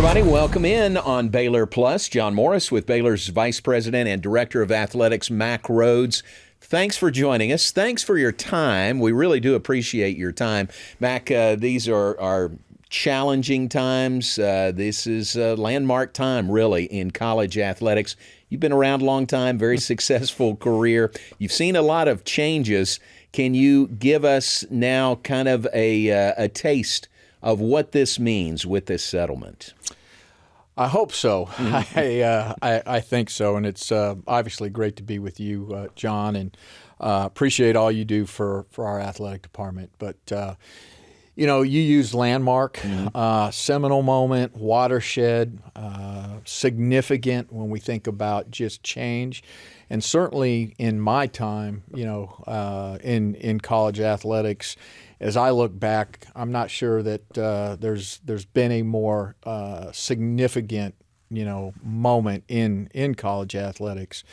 everybody. Welcome in on Baylor Plus. John Morris with Baylor's Vice President and Director of Athletics, Mack Rhoades. Thanks for joining us. Thanks for your time. We really do appreciate your time. Mack, these are challenging times. This is a landmark time, really, in college athletics. You've been around a long time, very successful career. You've seen a lot of changes. Can you give us now kind of a taste of what this means with this settlement? I hope so. I think so, and it's obviously great to be with you, John, and appreciate all you do for our athletic department. But you use landmark, seminal moment, watershed, significant when we think about just change. And certainly in my time, in college athletics, as I look back, I'm not sure that there's been a more significant, moment in college athletics.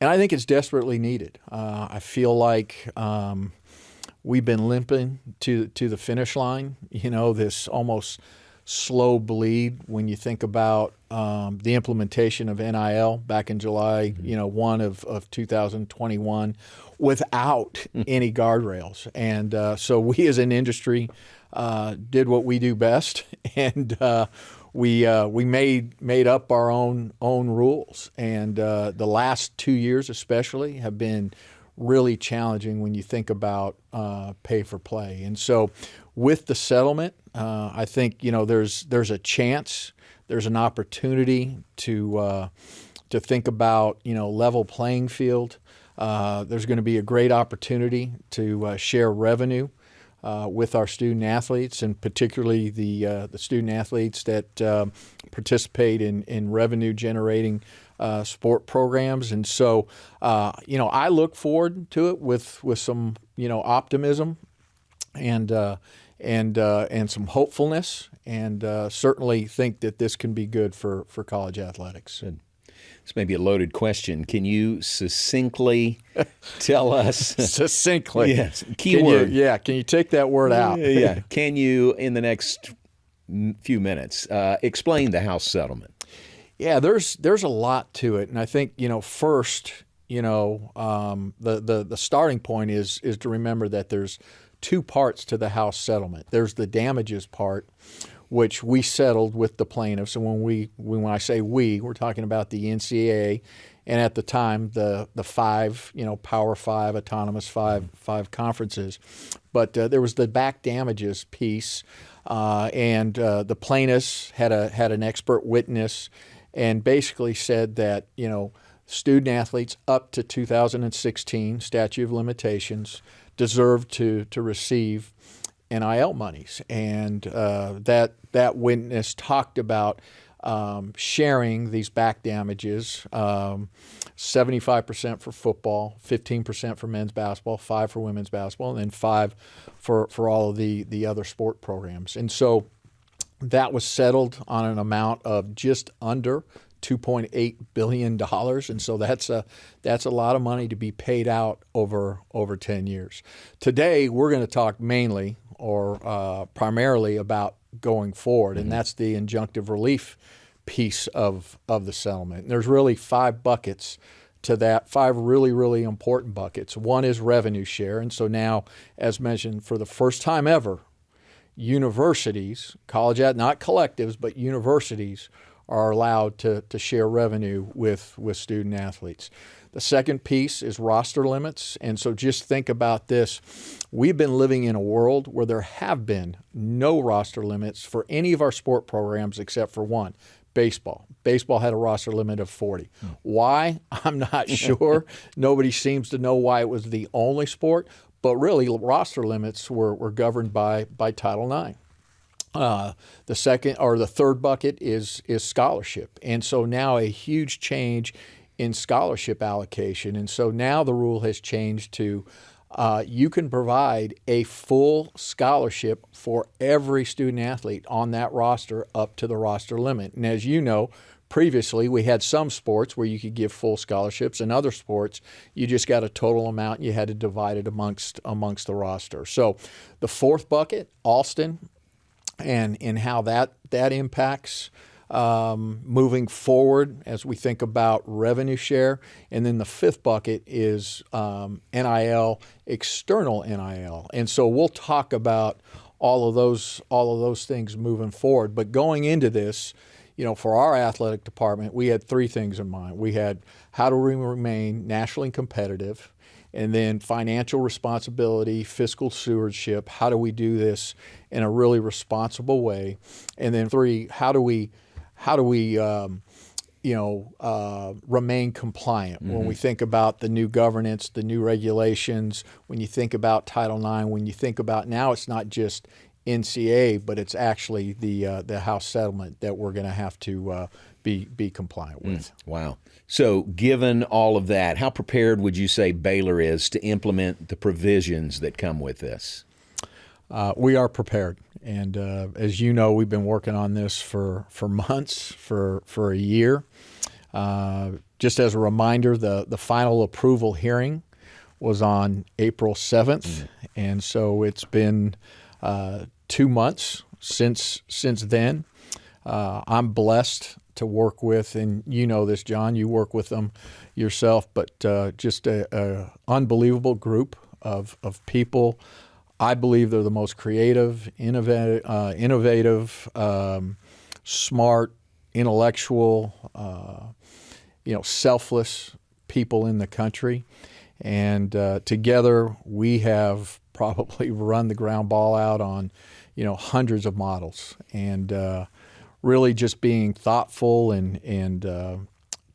And I think it's desperately needed. I feel like we've been limping to the finish line, this almost slow bleed when you think about the implementation of NIL back in July, 1 of 2021 without any guardrails. And so we as an industry did what we do best, and we made up our own rules. And the last 2 years especially have been really challenging when you think about pay for play. And so with the settlement, I think there's a chance, there's an opportunity to think about level playing field. There's going to be a great opportunity to share revenue with our student athletes, and particularly the student athletes that participate in revenue generating sport programs. And so I look forward to it with some optimism and some hopefulness, and certainly think that this can be good for college athletics. Good. This may be a loaded question. Can you succinctly tell us? Succinctly. Yes. Keyword. Can you take that word out? Yeah. Can you, in the next few minutes, explain the House settlement? Yeah, there's a lot to it, and I think first, the starting point is to remember that there's two parts to the House settlement. There's the damages part, which we settled with the plaintiffs, and when I say we're talking about the NCAA, and at the time the five, Power Five, Autonomous Five conferences. But there was the back damages piece, and the plaintiffs had an expert witness, and basically said that student athletes up to 2016 statute of limitations deserved to receive NIL monies, and that witness talked about sharing these back damages, 75% for football, 15% for men's basketball, 5% for women's basketball, and then 5% for all of the other sport programs. And so that was settled on an amount of just under $2.8 billion, and so that's a lot of money to be paid out over 10 years. Today, we're going to talk mainly or primarily about going forward, and that's the injunctive relief piece of the settlement. And there's really 5 buckets to that, 5 really, really important buckets. One is revenue share, and so now, as mentioned, for the first time ever, universities, not collectives, but universities are allowed to share revenue with student athletes. The second piece is roster limits. And so just think about this. We've been living in a world where there have been no roster limits for any of our sport programs except for one, baseball. Baseball had a roster limit of 40. Why? I'm not sure. Nobody seems to know why it was the only sport. But really, roster limits were governed by Title IX. The third bucket is scholarship. And so now a huge change in scholarship allocation. And so now the rule has changed to you can provide a full scholarship for every student athlete on that roster up to the roster limit. And as you know, previously we had some sports where you could give full scholarships, and other sports you just got a total amount and you had to divide it amongst the roster. So the fourth bucket, Alston, and how that impacts moving forward as we think about revenue share. And then the fifth bucket is NIL, external NIL. And so we'll talk about all of those things moving forward. But going into this, for our athletic department, we had three things in mind. We had how do we remain nationally competitive, and then financial responsibility, fiscal stewardship. How do we do this in a really responsible way? And then three, how do we remain compliant when we think about the new governance, the new regulations, when you think about Title IX, when you think about now it's not just NCA, but it's actually the House Settlement that we're going to have to be compliant with. Wow. So given all of that, how prepared would you say Baylor is to implement the provisions that come with this? We are prepared. And as you know, we've been working on this for months, for a year. Just as a reminder, the final approval hearing was on April 7th. And so it's been 2 months since then. I'm blessed to work with, and you know this, John, you work with them yourself, but just a unbelievable group of people. I believe they're the most creative, innovative, smart, intellectual, selfless people in the country. And together we have probably run the ground ball out on, hundreds of models. And really just being thoughtful and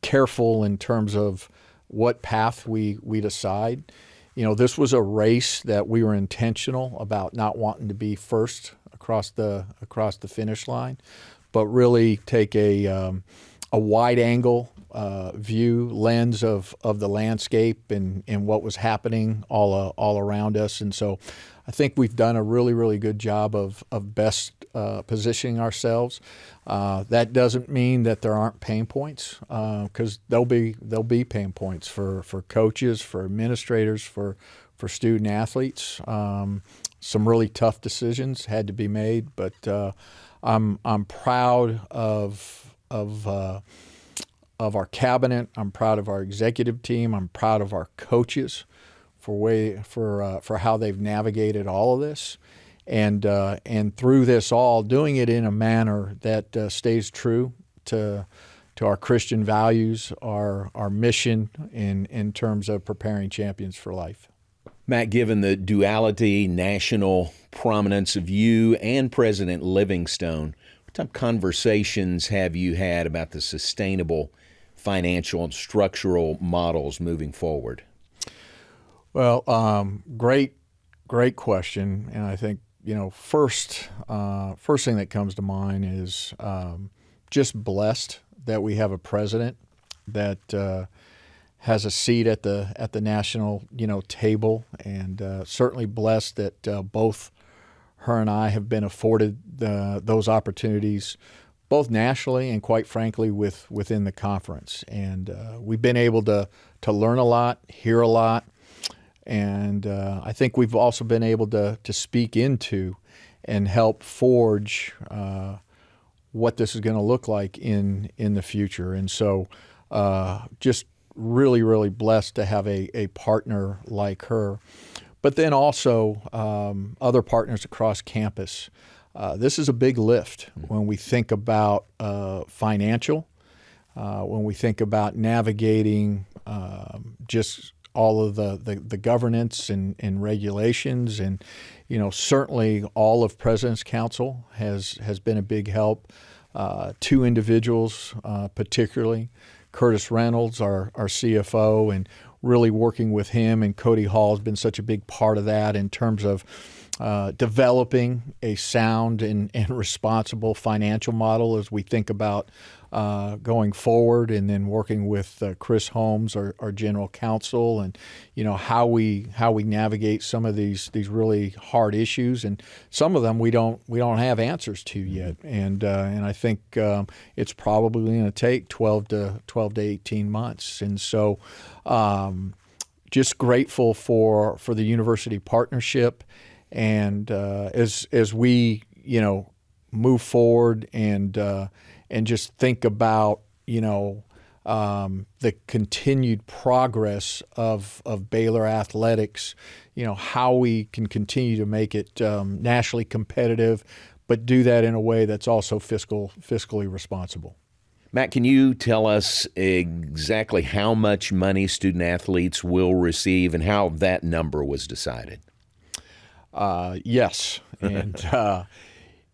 careful in terms of what path we decide. This was a race that we were intentional about not wanting to be first across the finish line, but really take a wide angle view lens of the landscape and what was happening all around us. And so I think we've done a really, really good job of best positioning ourselves. That doesn't mean that there aren't pain points, because there'll be pain points for coaches, for administrators, for student athletes. Some really tough decisions had to be made, but I'm proud of our cabinet. I'm proud of our executive team. I'm proud of our coaches for how they've navigated all of this, and through this all, doing it in a manner that stays true to our Christian values, our mission in terms of preparing champions for life. Matt, given the duality, national prominence of you and President Livingstone, what type of conversations have you had about the sustainable financial and structural models moving forward? Well, great question. And I think, first thing that comes to mind is just blessed that we have a president that has a seat at the national, table, and certainly blessed that both her and I have been afforded those opportunities, both nationally and, quite frankly, within the conference. And we've been able to learn a lot, hear a lot. And I think we've also been able to speak into and help forge what this is going to look like in the future. And so just really, really blessed to have a partner like her. But then also other partners across campus. This is a big lift when we think about financial, when we think about navigating just all of the governance and regulations, and certainly all of President's Council has been a big help. Two individuals particularly, Curtis Reynolds, our CFO, and really working with him, and Cody Hall has been such a big part of that in terms of developing a sound and responsible financial model as we think about going forward, and then working with Chris Holmes, our general counsel, and how we navigate some of these really hard issues, and some of them we don't have answers to yet, and I think it's probably going to take 12 to 18 months, and so just grateful for the university partnership, and as we move forward and and just think about, the continued progress of Baylor athletics, how we can continue to make it nationally competitive, but do that in a way that's also fiscally responsible. Matt, can you tell us exactly how much money student athletes will receive and how that number was decided? Yes, and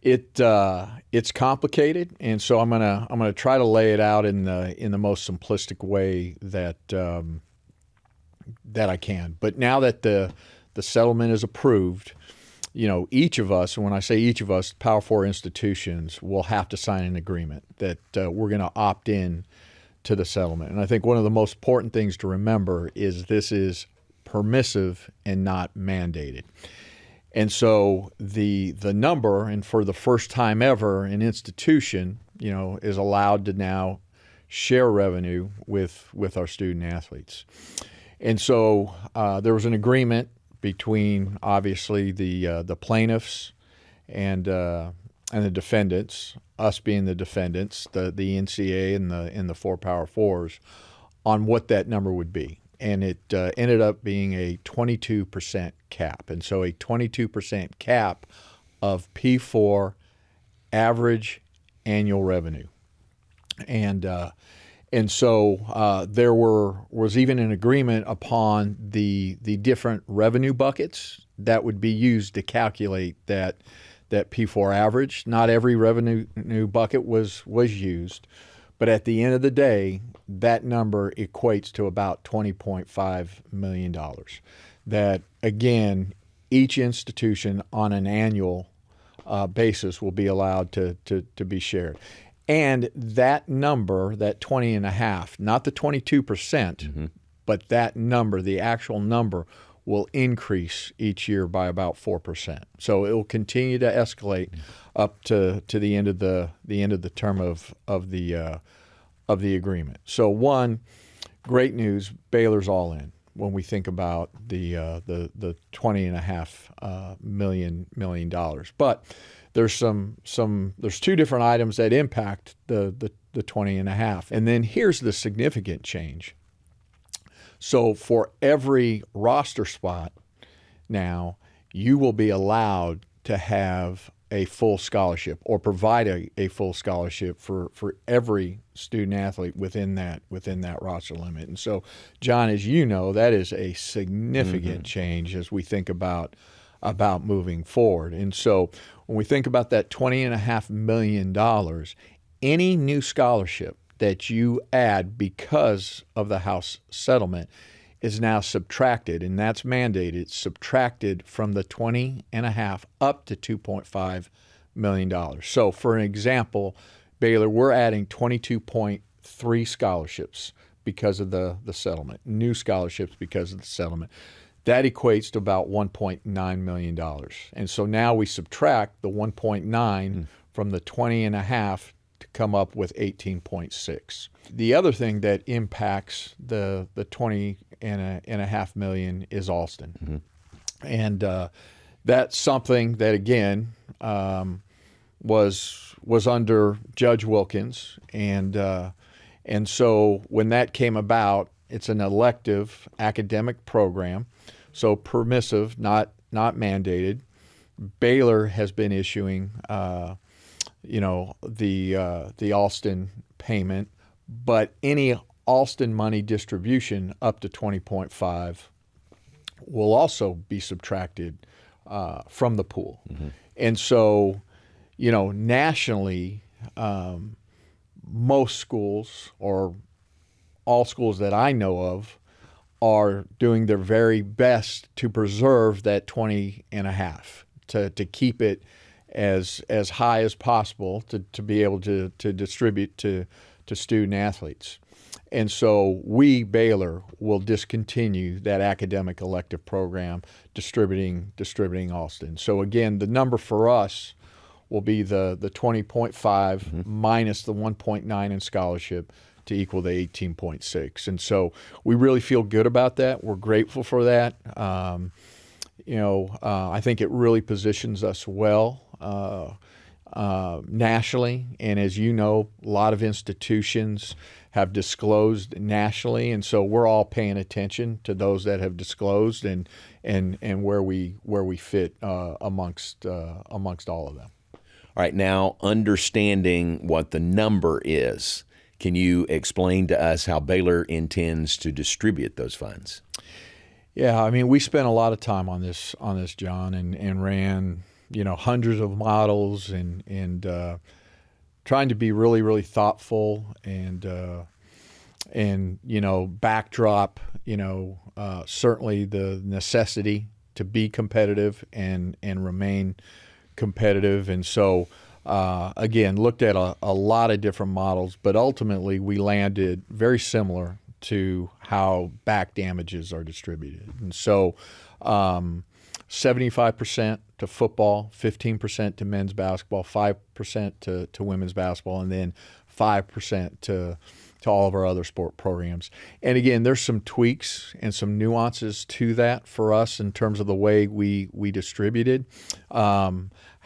it's complicated, and so I'm gonna try to lay it out in the most simplistic way that I can. But now that the settlement is approved, each of us, and when I say each of us, Power 4 institutions will have to sign an agreement that we're going to opt in to the settlement. And I think one of the most important things to remember is this is permissive and not mandated. And so the number, and for the first time ever, an institution, is allowed to now share revenue with our student athletes. And so there was an agreement between, obviously, the plaintiffs and the defendants, us being the defendants, the NCAA and the 4 Power 4s, on what that number would be. And it ended up being a 22% cap. And so a 22% cap of P4 average annual revenue. And so there was even an agreement upon the different revenue buckets that would be used to calculate that P4 average. Not every revenue bucket was used, but at the end of the day, that number equates to about $20.5 million. That, again, each institution on an annual basis will be allowed to be shared. And that number, that 20.5, not the 22%, but that number, the actual number, will increase each year by about 4%. So it will continue to escalate up to the end of the term of the agreement. So one, great news, Baylor's all in when we think about the $20.5 million. But there's there's two different items that impact the 20.5. And then here's the significant change. So for every roster spot now, you will be allowed to have a full scholarship or provide a full scholarship for every student athlete within that roster limit. And so, John, as you know, that is a significant change as we think about moving forward. And so when we think about that $20.5 million, any new scholarship that you add because of the House settlement is now subtracted, and that's mandated, subtracted from the 20.5 up to $2.5 million. So for an example, Baylor, we're adding 22.3 scholarships because of the settlement, new scholarships because of the settlement. That equates to about $1.9 million. And so now we subtract the 1.9 from the 20.5 to come up with 18.6. The other thing that impacts the 20.5 million is Alston. And that's something that, again, was under Judge Wilkins. And so when that came about, it's an elective academic program, so permissive, not mandated. Baylor has been issuing the Alston payment, but any Alston money distribution up to 20.5 will also be subtracted from the pool. And so, nationally, most schools, or all schools that I know of, are doing their very best to preserve that 20.5, to keep it as high as possible to be able to distribute to student athletes. And so we, Baylor, will discontinue that academic elective program distributing Alston. So again, the number for us will be the 20.5 minus the 1.9 in scholarship to equal the 18.6. And so we really feel good about that. We're grateful for that. I think it really positions us well nationally, and as you know, a lot of institutions have disclosed nationally, and so we're all paying attention to those that have disclosed and where we fit amongst all of them. All right, now understanding what the number is, can you explain to us how Baylor intends to distribute those funds? Yeah, I mean, we spent a lot of time on this, John, and ran hundreds of models and trying to be really, really thoughtful and backdrop certainly the necessity to be competitive and remain competitive. And so again, looked at a lot of different models, but ultimately we landed very similar to how back damages are distributed. And so 75% to football, 15% to men's basketball, 5% to women's basketball, and then 5% to all of our other sport programs. And again, there's some tweaks and some nuances to that for us in terms of the way we distributed.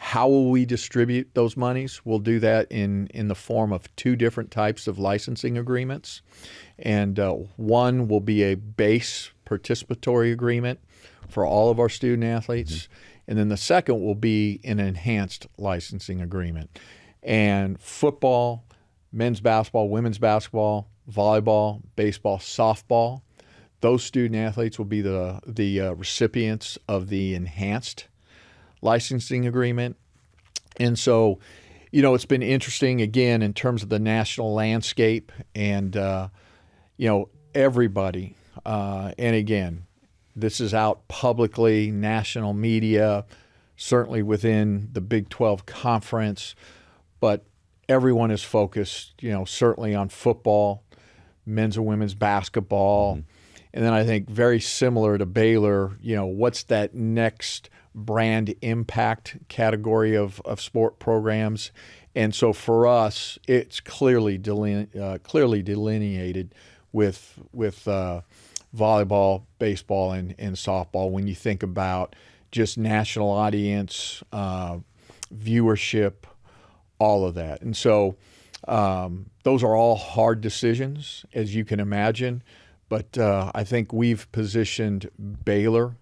How will we distribute those monies? We'll do that in the form of two different types of licensing agreements. And one will be a base participatory agreement for all of our student athletes. Mm-hmm. And then the second will be an enhanced licensing agreement. And football, men's basketball, women's basketball, volleyball, baseball, softball, those student athletes will be the recipients of the enhanced licensing agreement. And so, it's been interesting, again, in terms of the national landscape and, everybody. And again, this is out publicly, national media, certainly within the Big 12 conference, but everyone is focused, certainly on football, men's and women's basketball. Mm-hmm. And then I think very similar to Baylor, what's that next brand impact category of sport programs? And so for us, it's clearly delineated with volleyball, baseball, and softball when you think about just national audience, viewership, all of that. And so those are all hard decisions, as you can imagine. But I think we've positioned Baylor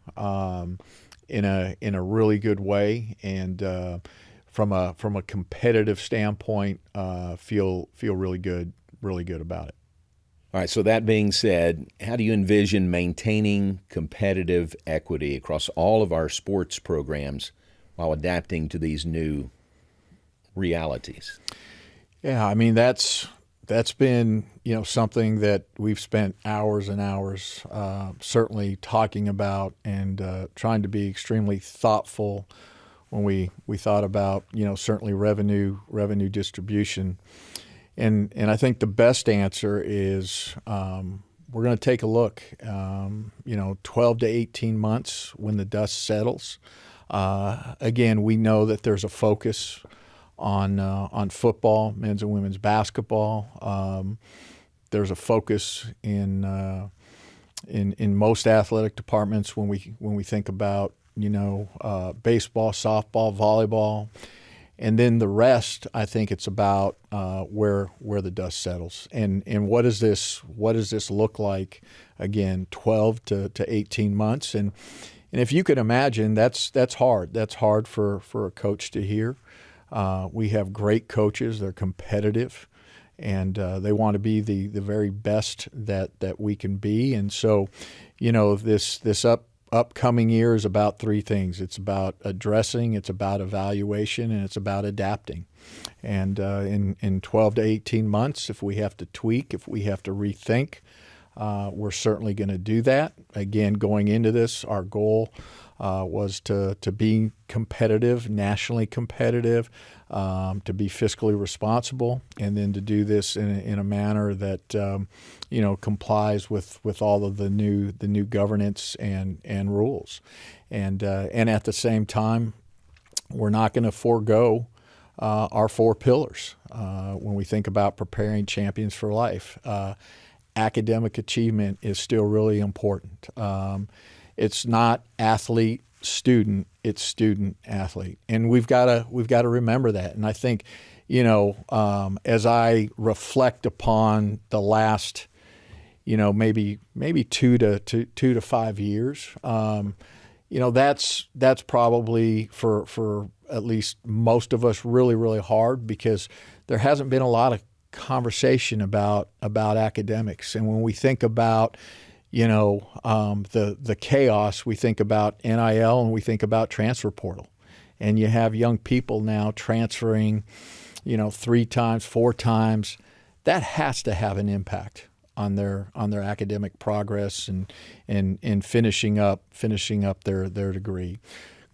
in a really good way, and from a competitive standpoint, feel really good about it. All right, so that being said, how do you envision maintaining competitive equity across all of our sports programs while adapting to these new realities? Yeah, I mean, that's been, something that we've spent hours and hours certainly talking about and trying to be extremely thoughtful when we thought about, certainly revenue distribution. And I think the best answer is we're going to take a look, 12 to 18 months when the dust settles. Again, we know that there's a focus on football, men's and women's basketball. There's a focus in most athletic departments when we think about baseball, softball, volleyball. And then the rest, I think it's about where the dust settles, and what does this look like? Again, 12 to 18 months, and if you can imagine, that's hard. That's hard for a coach to hear. We have great coaches; they're competitive, and they want to be the very best that we can be. And so, this upcoming year is about three things. It's about addressing, it's about evaluation, and it's about adapting. And in 12 to 18 months, if we have to tweak, if we have to rethink, we're certainly going to do that. Again, going into this, our goal was to be competitive, nationally competitive, to be fiscally responsible, and then to do this in a manner that complies with all of the new governance and rules, and at the same time, we're not going to forego our four pillars when we think about preparing champions for life. Academic achievement is still really important. It's not athlete student, it's student athlete, and we've got to remember that. And I think, as I reflect upon the last, maybe 2 to 5 years, that's probably for at least most of us really, really hard, because there hasn't been a lot of conversation about academics. And when we think about the chaos, we think about NIL and we think about transfer portal, and you have young people now transferring 3 times, 4 times. That has to have an impact on their academic progress and finishing up their degree.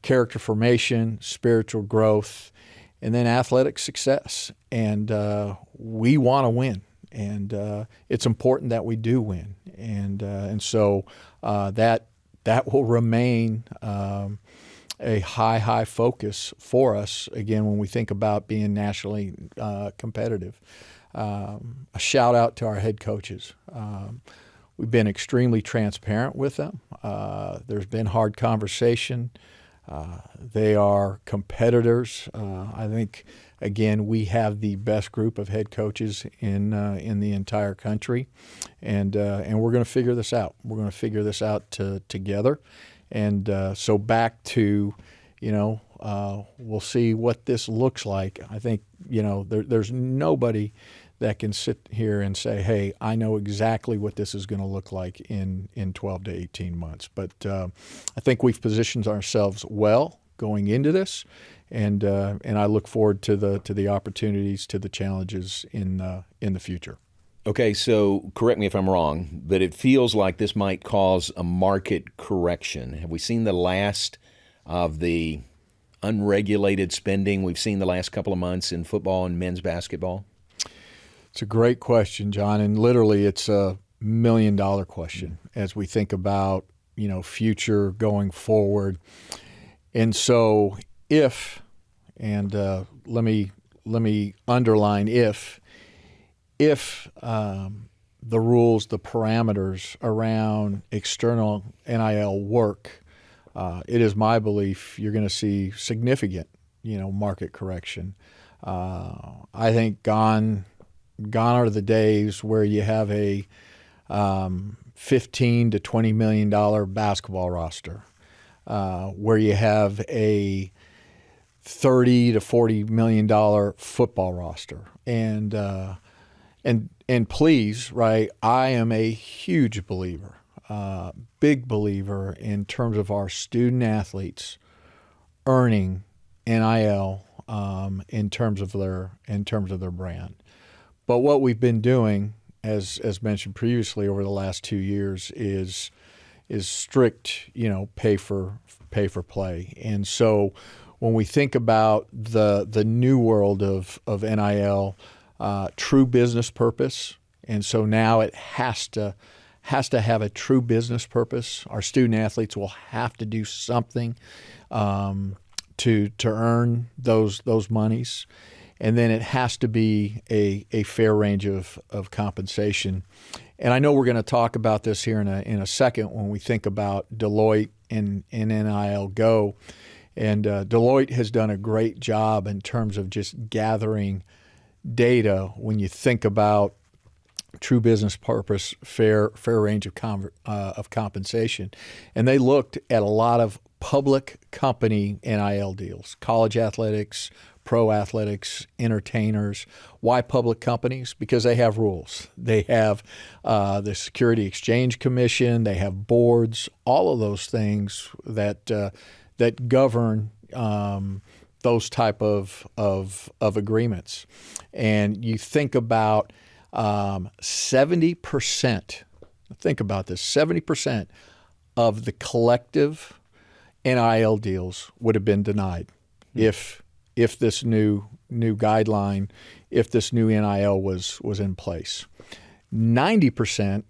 Character formation, spiritual growth, and then athletic success. And we want to win, and it's important that we do win. And so that will remain a high focus for us, again, when we think about being nationally competitive. A shout out to our head coaches. We've been extremely transparent with them. There's been hard conversation. They are competitors. I think, again, we have the best group of head coaches in the entire country, and we're going to figure this out. We're going to figure this out together. And so back to, we'll see what this looks like. I think, there's nobody that can sit here and say, hey, I know exactly what this is going to look like in 12 to 18 months. But I think we've positioned ourselves well going into this, and I look forward to the opportunities, to the challenges in the future. Okay, so correct me if I'm wrong, but it feels like this might cause a market correction. Have we seen the last of the unregulated spending we've seen the last couple of months in football and men's basketball? It's a great question, John, and literally it's $1 million question as we think about, future going forward. And so if, and let me underline if the rules, the parameters around external NIL work, it is my belief you're going to see significant, market correction. I think gone are the days where you have a $15 to $20 million basketball roster, where you have a $30 to $40 million football roster, and please, right, I am a huge believer, big believer in terms of our student athletes earning NIL in terms of their brand. But what we've been doing, as mentioned previously over the last 2 years, is strict, pay for play. And so when we think about the new world of NIL, true business purpose, and so now it has to have a true business purpose. Our student athletes will have to do something to earn those monies. And then it has to be a fair range of compensation. And I know we're going to talk about this here in a second when we think about Deloitte and NIL Go. And Deloitte has done a great job in terms of just gathering data when you think about true business purpose, fair range of compensation. And they looked at a lot of public company NIL deals, college athletics, pro athletics, entertainers. Why public companies? Because they have rules. They have the Security Exchange Commission. They have boards. All of those things that govern those type of agreements. And you think about 70%. Think about this: 70% of the collective NIL deals would have been denied if this new guideline, if this new NIL was in place. 90%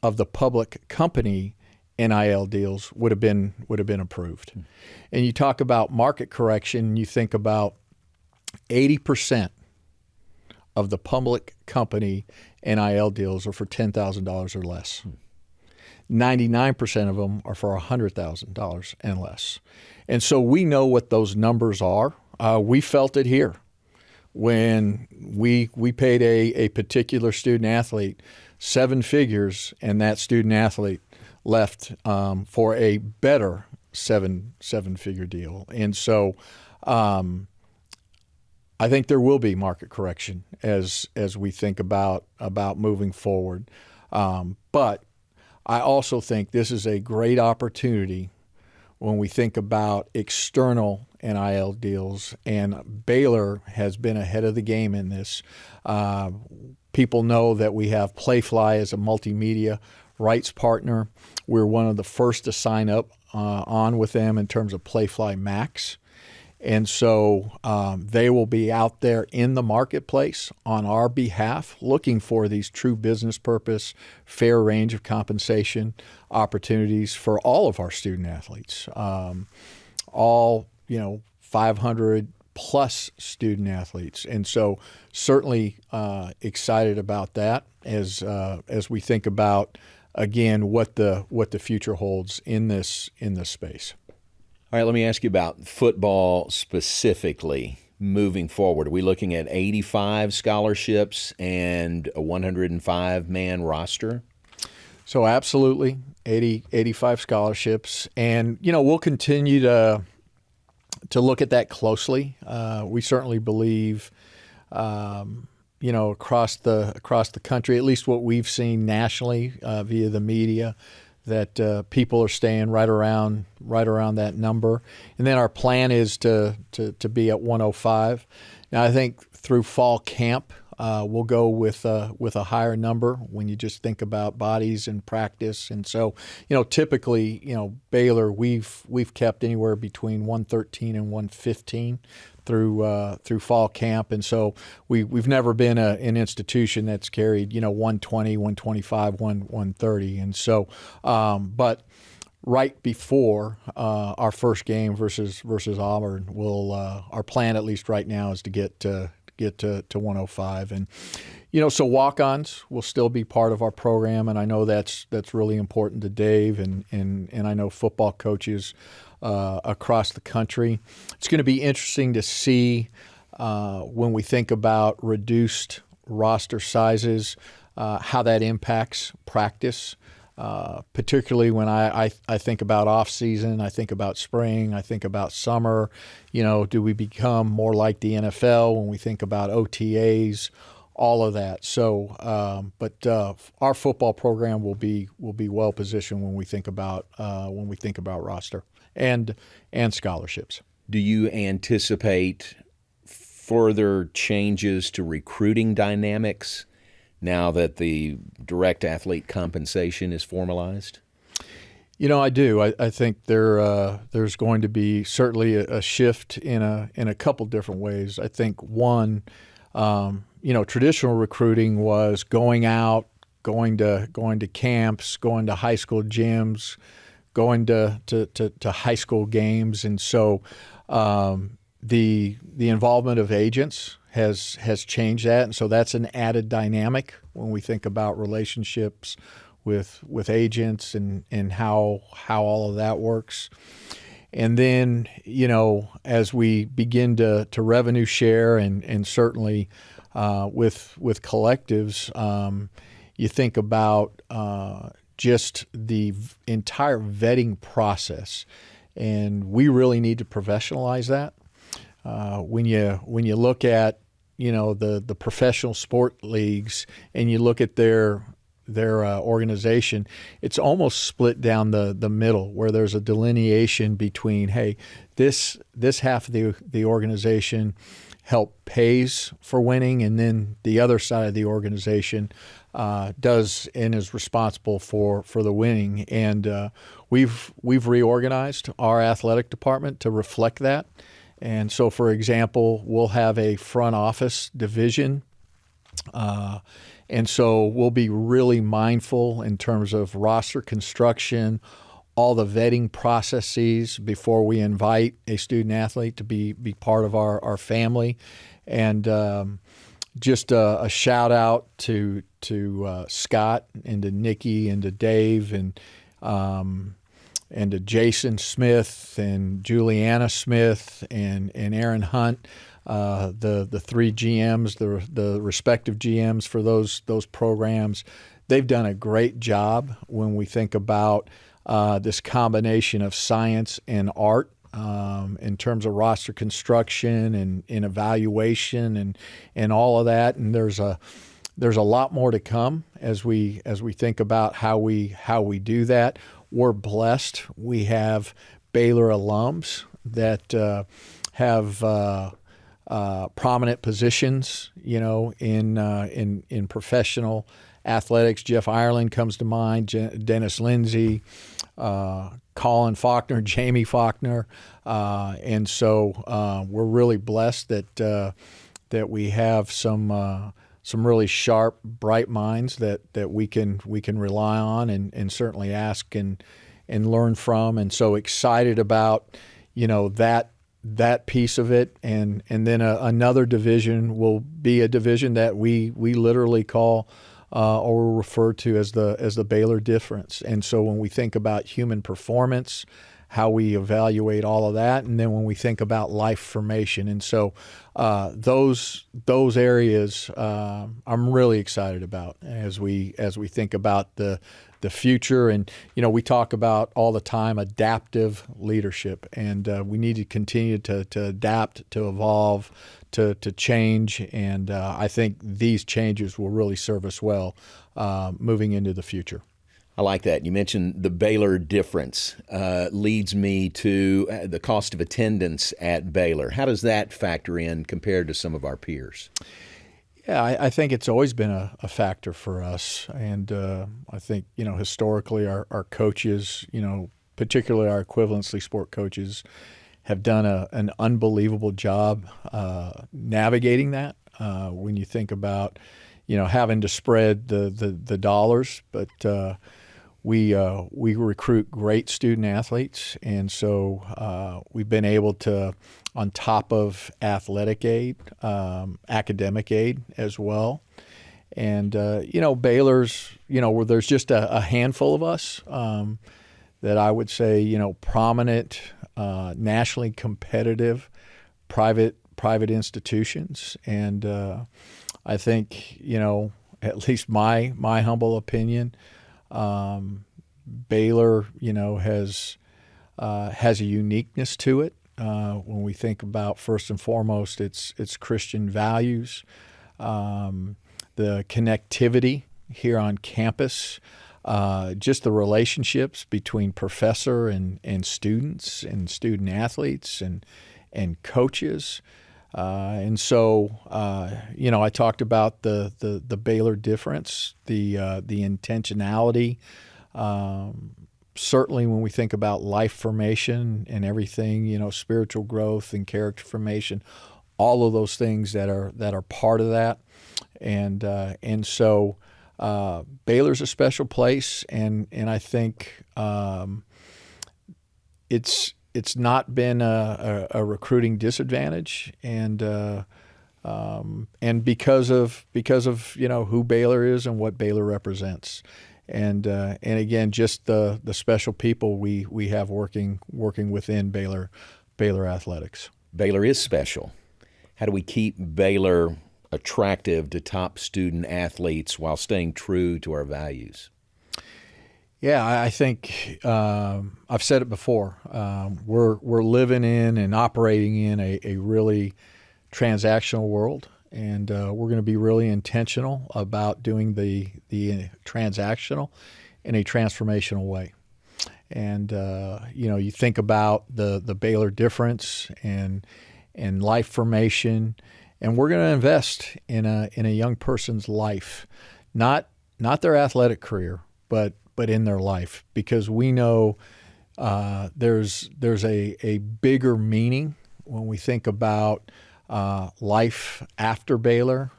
of the public company NIL deals would have been approved. And you talk about market correction, you think about 80% of the public company NIL deals are for $10,000 or less. 99% of them are for $100,000 and less. And so we know what those numbers are. We felt it here when we paid a particular student athlete 7 figures, and that student athlete left for a better seven-figure deal. And so I think there will be market correction as we think about moving forward. But I also think this is a great opportunity when we think about external NIL deals, and Baylor has been ahead of the game in this. People know that we have Playfly as a multimedia rights partner. We're one of the first to sign up on with them in terms of Playfly Max. And so they will be out there in the marketplace on our behalf looking for these true business purpose, fair range of compensation opportunities for all of our student athletes, all 500 plus student athletes. And so certainly excited about that as we think about, again, what the future holds in this space. All right, let me ask you about football specifically moving forward. Are we looking at 85 scholarships and a 105-man roster? So absolutely, 85 scholarships. And, we'll continue to look at that closely. We certainly believe, across the country, at least what we've seen nationally via the media, that people are staying right around that number. And then our plan is to be at 105. Now, I think through fall camp, we'll go with a higher number when you just think about bodies and practice. And so, typically, Baylor, we've kept anywhere between 113 and 115 through fall camp. And so we've never been an institution that's carried 120, 125, 130. And so, but right before our first game versus Auburn, our plan, at least right now, is to get to 105. And so walk-ons will still be part of our program, and I know that's really important to Dave and I know football coaches across the country. It's going to be interesting to see when we think about reduced roster sizes, how that impacts practice. Particularly when I think about off-season, I think about spring, I think about summer. Do we become more like the NFL when we think about OTAs, all of that? So, but our football program will be well positioned when we think about roster and scholarships. Do you anticipate further changes to recruiting dynamics now that the direct athlete compensation is formalized? I do. I think there's going to be certainly a shift in a couple different ways. I think one, traditional recruiting was going out, going to camps, going to high school gyms, going to high school games, and so the involvement of agents has changed that, and so that's an added dynamic when we think about relationships with agents and how all of that works. And then, as we begin to revenue share and certainly with collectives, you think about just the entire vetting process, and we really need to professionalize that. When you look at the professional sport leagues and you look at their organization, it's almost split down the middle, where there's a delineation between, hey, this half of the organization pays for winning, and then the other side of the organization does and is responsible for the winning. And we've reorganized our athletic department to reflect that. And so, for example, we'll have a front office division. And so we'll be really mindful in terms of roster construction, all the vetting processes before we invite a student athlete to be part of our family. And just a shout out to Scott and to Nikki and to Dave and to Jason Smith and Juliana Smith and Aaron Hunt, the three GMs, the respective GMs for those programs. They've done a great job when we think about this combination of science and art in terms of roster construction and evaluation and all of that. And there's a lot more to come as we think about how we do that. We're blessed. We have Baylor alums that have prominent positions, in professional athletics. Jeff Ireland comes to mind. Dennis Lindsay, Colin Faulkner, Jamie Faulkner, and so we're really blessed that we have some really sharp, bright minds that we can rely on and certainly ask and learn from, and so excited about that piece of it, and then another division will be a division that we literally call or refer to as the Baylor difference. And so when we think about human performance, how we evaluate all of that, and then when we think about life formation, and so those areas I'm really excited about as we think about the future. And we talk about all the time adaptive leadership, and we need to continue to adapt, to evolve, to change, and I think these changes will really serve us well moving into the future. I like that. You mentioned the Baylor difference. Leads me to the cost of attendance at Baylor. How does that factor in compared to some of our peers? Yeah, I think it's always been a factor for us, and I think historically our coaches, particularly our equivalency sport coaches, have done an unbelievable job navigating that. When you think about having to spread the dollars, but we recruit great student athletes, and so we've been able to, on top of athletic aid, academic aid as well. And Baylor's, where there's just a handful of us that I would say, prominent, nationally competitive, private institutions, and I think at least my humble opinion, Baylor has a uniqueness to it when we think about, first and foremost, its Christian values, the connectivity here on campus, just the relationships between professor and students and student athletes and coaches. And so, I talked about the Baylor difference, the intentionality. Certainly, when we think about life formation and everything, spiritual growth and character formation, all of those things that are part of that, and so Baylor's a special place, and I think it's not been a recruiting disadvantage, and because of who Baylor is and what Baylor represents, and again, just the special people we have working within Baylor athletics. Baylor is special. How do we keep Baylor attractive to top student athletes while staying true to our values? Yeah, I think I've said it before. We're living in and operating in a really transactional world, and we're going to be really intentional about doing the transactional in a transformational way. And you think about the Baylor difference and life formation, and we're going to invest in a young person's life, not their athletic career, but in their life, because we know there's a bigger meaning when we think about life after Baylor,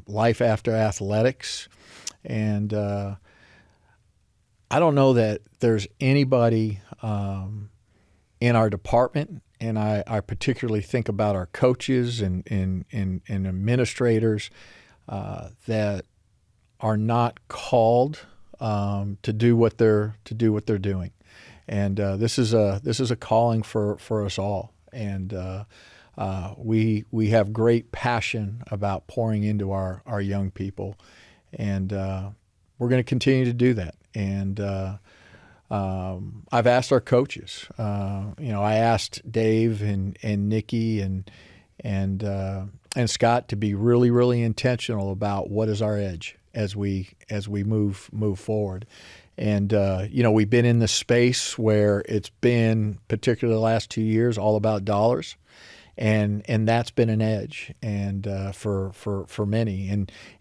life after athletics. And I don't know that there's anybody in our department, and I particularly think about our coaches and administrators that are not called to do what they're doing, and this is a calling for us all, and we have great passion about pouring into our young people, and we're going to continue to do that. And I've asked our coaches. I asked Dave and Nikki and Scott to be really, really intentional about what is our edge as we move forward. And we've been in the space where it's been, particularly the last 2 years, all about dollars. And that's been an edge, and for many,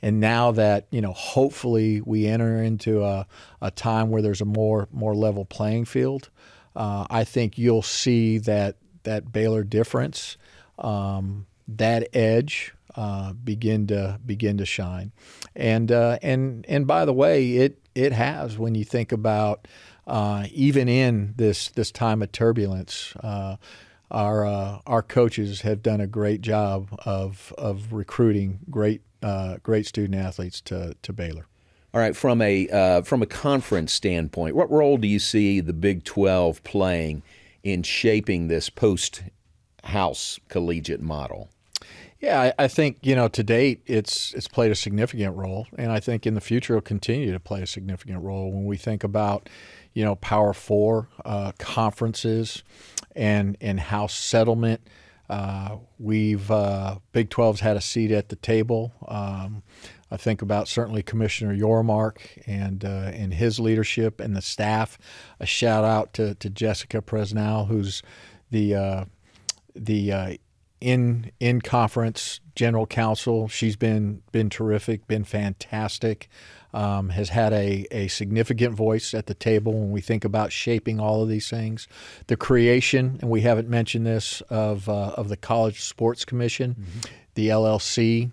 and now that hopefully we enter into a time where there's a more level playing field, I think you'll see that Baylor difference, that edge, begin to shine, and by the way, it has, when you think about even in this time of turbulence. Our coaches have done a great job of recruiting great student athletes to Baylor. All right, from a conference standpoint, what role do you see the Big 12 playing in shaping this post-House collegiate model? Yeah, I think to date it's played a significant role, and I think in the future it'll continue to play a significant role when we think about Power Four conferences and House Settlement. We've Big 12's had a seat at the table. I think about certainly Commissioner Yormark and his leadership and the staff. A shout out to Jessica Presnell, who's the in conference general counsel. She's been terrific, been fantastic. Has had a significant voice at the table when we think about shaping all of these things. The creation, and we haven't mentioned this, of the College Sports Commission, the LLC,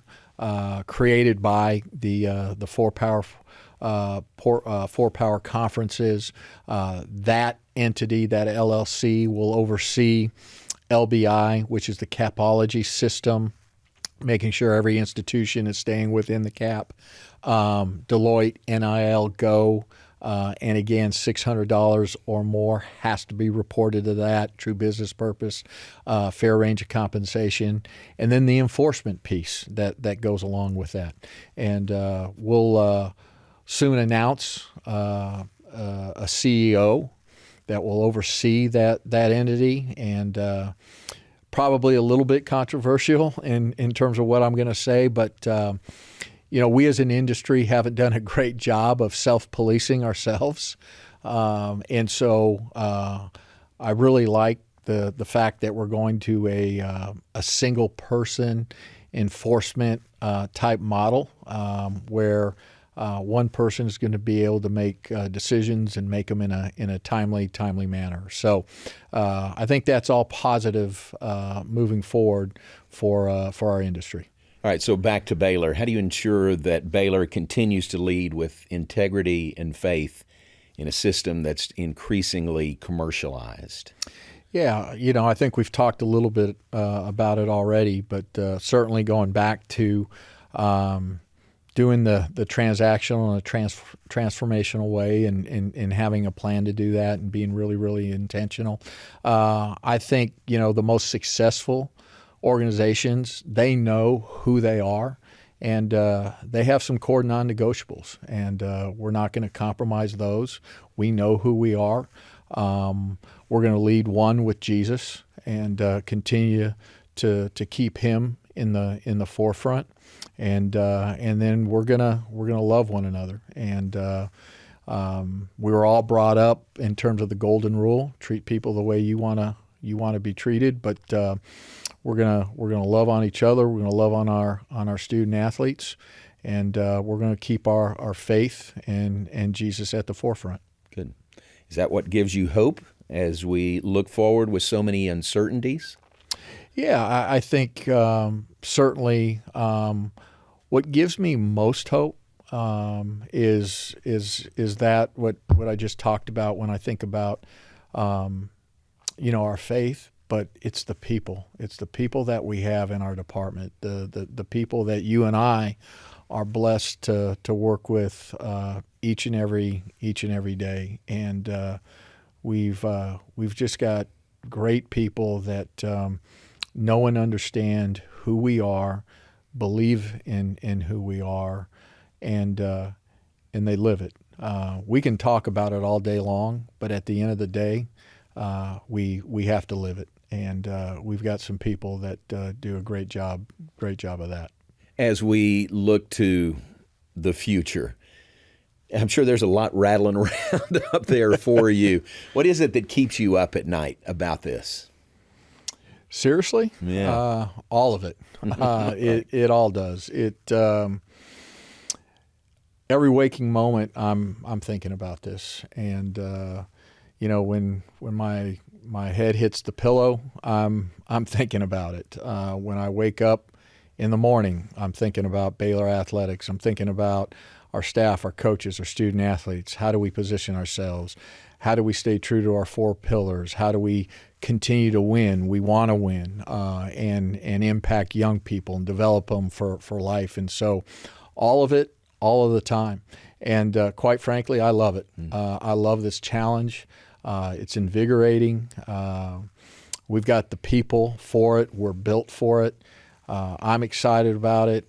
created by the four power conferences. That entity, that LLC, will oversee LBI, which is the capology system, making sure every institution is staying within the cap. Deloitte, NIL, Go, and again, $600 or more has to be reported to that, true business purpose, fair range of compensation, and then the enforcement piece that goes along with that. And we'll soon announce a CEO that will oversee that entity, and probably a little bit controversial in terms of what I'm going to say, but we as an industry haven't done a great job of self-policing ourselves, and so I really like the fact that we're going to a single person enforcement type model, where one person is going to be able to make decisions and make them in a timely manner. So I think that's all positive moving forward for our industry. All right, so back to Baylor. How do you ensure that Baylor continues to lead with integrity and faith in a system that's increasingly commercialized? Yeah, I think we've talked a little bit about it already, but certainly going back to doing the transactional in a transformational way and having a plan to do that and being really, really intentional. I think, the most successful organizations, they know who they are, and they have some core non-negotiables, and we're not going to compromise those. We know who we are. We're going to lead one with Jesus and continue to keep him in the forefront, and then we're gonna love one another. And we were all brought up in terms of the golden rule: treat people the way you wanna be treated. But we're gonna love on each other. We're gonna love on our student athletes, and we're gonna keep our faith and Jesus at the forefront. Good. Is that what gives you hope as we look forward with so many uncertainties? Yeah, I think certainly what gives me most hope is that what I just talked about when I think about our faith, but it's the people. It's the people that we have in our department, the people that you and I are blessed to work with each and every day, and we've just got great people that know and understand who we are, believe in who we are, and they live it. We can talk about it all day long, but at the end of the day, we have to live it, and we've got some people that do a great job of that. As we look to the future, I'm sure there's a lot rattling around up there for you. What is it that keeps you up at night about this? Seriously? Yeah. All of it. It all does. Every waking moment, I'm thinking about this, and when my head hits the pillow, I'm thinking about it. When I wake up in the morning, I'm thinking about Baylor athletics. I'm thinking about our staff, our coaches, our student athletes. How do we position ourselves? How do we stay true to our 4 pillars? How do we continue to win? We want to win and impact young people and develop them for life. And so all of it, all of the time. And quite frankly, I love it. I love this challenge. It's invigorating. We've got the people for it. We're built for it. I'm excited about it.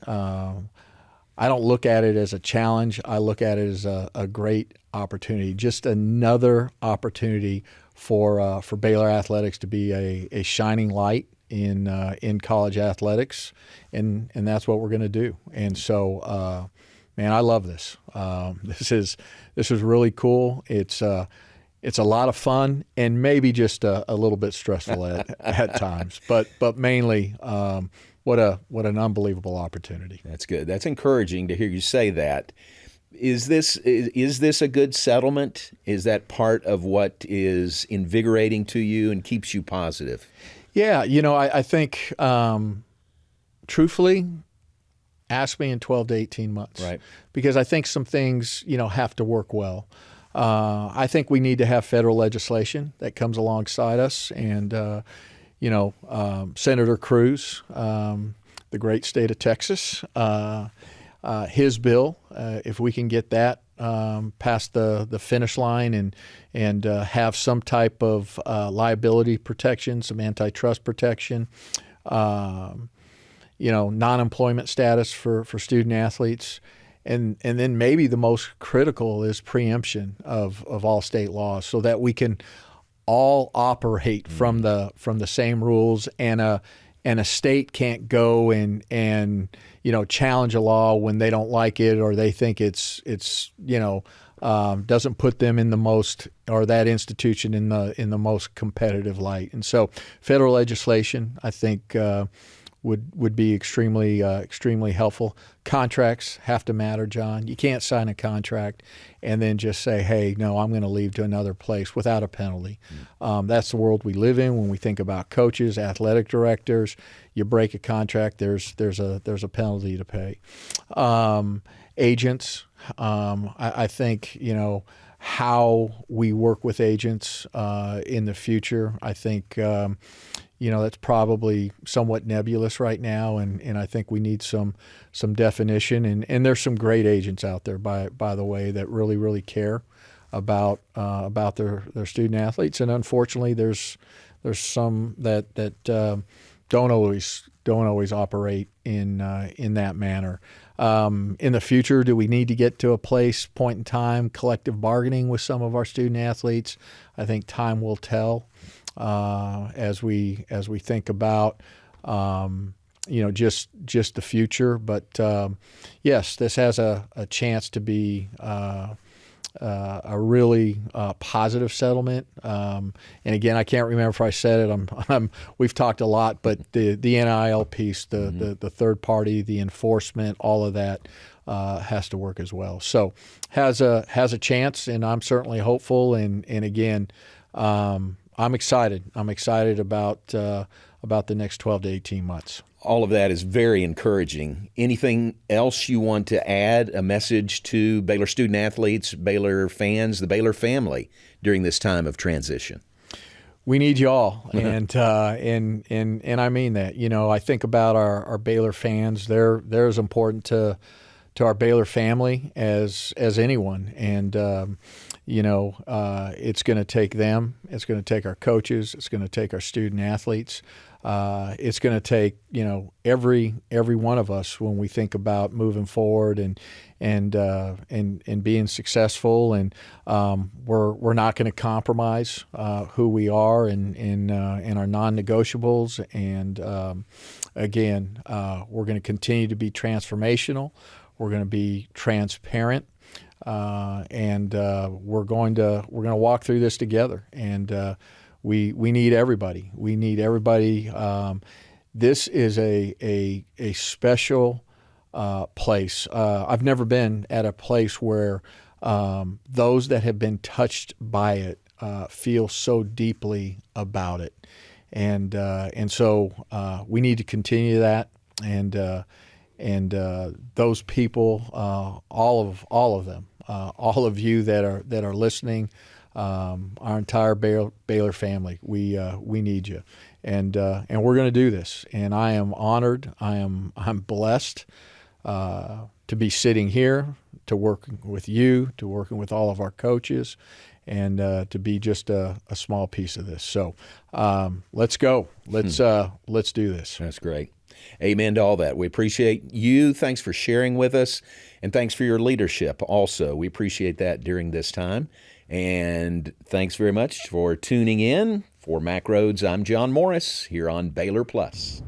I don't look at it as a challenge. I look at it as a great opportunity, just another opportunity for Baylor athletics to be a shining light in college athletics, and that's what we're going to do. And so, man, I love this. This is really cool. It's a lot of fun and maybe just a little bit stressful at times, but mainly. What an unbelievable opportunity. That's good. That's encouraging to hear you say that. Is this a good settlement? Is that part of what is invigorating to you and keeps you positive? Yeah, I think truthfully, ask me in 12 to 18 months. Right. Because I think some things, have to work well. I think we need to have federal legislation that comes alongside us, and Senator Cruz, the great state of Texas, his bill, if we can get that past the finish line and have some type of liability protection, some antitrust protection, non-employment status for student athletes. And then maybe the most critical is preemption of all state laws, so that we can all operate from the same rules, and a state can't go and challenge a law when they don't like it, or they think it's doesn't put them in the most, or that institution in the most competitive light. And so federal legislation, I think, would be extremely helpful. Contracts have to matter, John. You can't sign a contract and then just say, hey, no, I'm going to leave to another place without a penalty. That's the world we live in when we think about coaches, athletic directors. You break a contract, there's a penalty to pay. Agents, I think, how we work with agents in the future, I think, that's probably somewhat nebulous right now, and I think we need some definition. And there's some great agents out there, by the way, that really care about their student athletes. And unfortunately, there's some that don't always operate in that manner. In the future, do we need to get to a point in time, collective bargaining with some of our student athletes? I think time will tell. As we think about just the future, but yes, this has a chance to be a really positive settlement. And again, I can't remember if I said it. We've talked a lot, but the NIL piece, the third party, the enforcement, all of that has to work as well. So has a chance, and I'm certainly hopeful. And again. I'm excited. I'm excited about the next 12 to 18 months. All of that is very encouraging. Anything else you want to add, a message to Baylor student athletes, Baylor fans, the Baylor family during this time of transition? We need you all, and I mean that. I think about our Baylor fans. They're as important to our Baylor family as anyone, and it's going to take them. It's going to take our coaches. It's going to take our student athletes. It's going to take every one of us when we think about moving forward and being successful. And we're not going to compromise who we are and our non-negotiables. And again, we're going to continue to be transformational. We're going to be transparent. And we're going to walk through this together, and we need everybody. We need everybody. This is a special place. I've never been at a place where those that have been touched by it feel so deeply about it, and so we need to continue that. And those people, all of them, all of you that are listening, our entire Baylor family, we need you, and we're going to do this. And I am honored. I'm blessed to be sitting here, to working with you, to working with all of our coaches, and to be just a small piece of this. So let's go. Let's do this. That's great. Amen to all that. We appreciate you. Thanks for sharing with us, and thanks for your leadership also. We appreciate that during this time. And thanks very much for tuning in. For Mack Rhoades, I'm John Morris here on Baylor Plus.